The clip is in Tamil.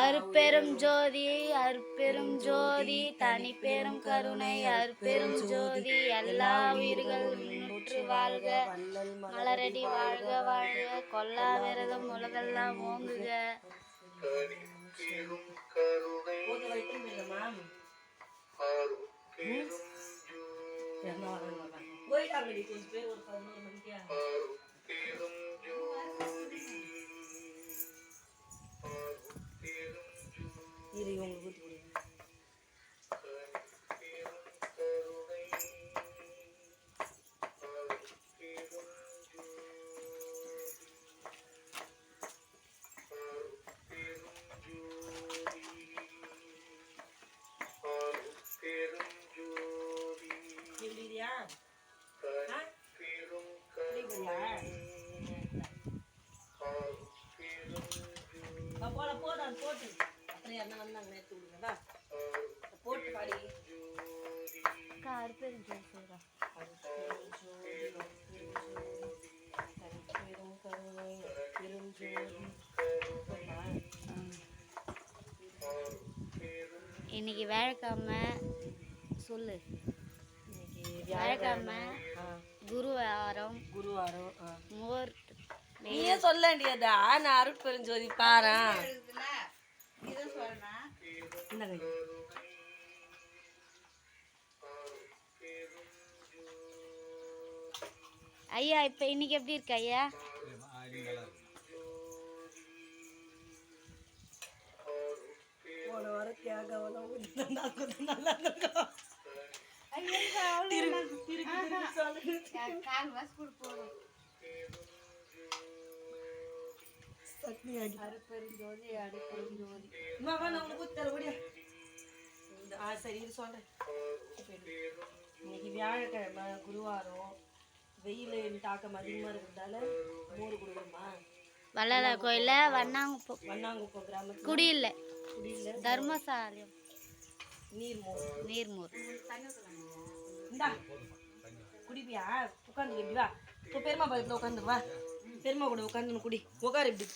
அருட்பெரும் ஜோதி அருட்பெரும் ஜோதி தனிப்பெரும் கருணை அருட்பெரும் ஜோதி எல்லா உயிர்கள் முற்று வாழ்க மலரடி வாழ்க வாழ்க கொல்லா விரதம் உலகெல்லாம் ஓங்குக. போட்டு அப்புறம் என்ன வந்தாங்க நேற்று விடுங்கதா போட்டு பாடி இன்னைக்கு வேலைக்கிழமை சொல்லு. இன்னைக்கு வேலைக்கிழமை குருவாரம் மோர் நீயே சொல்ல வேண்டியதா? நான் அருட்பெருஞ்சோதி பாரு ஐயா. இப்ப இன்னைக்கு எப்படி இருக்கு ஐயா? போன வாரம் சரி சொல்றேன். இன்னைக்கு வியாழக்கிழமை குருவாரம், வெயில் தாக்கம் அதிகமா இருக்கிறதால மோர் கொடுக்குறோமா? வள்ளல கோயில வண்ணாங்குப்பம் கிராமத்துல குடியில்ல தர்மசாலம் நீர்மோர் இந்தா குடிப்பியா? உட்காந்து வா, இப்போ பெருமா பக்கத்துல உட்காந்து வா, பெருமா கூட உட்காந்து குடி. உட்காரு இப்படி.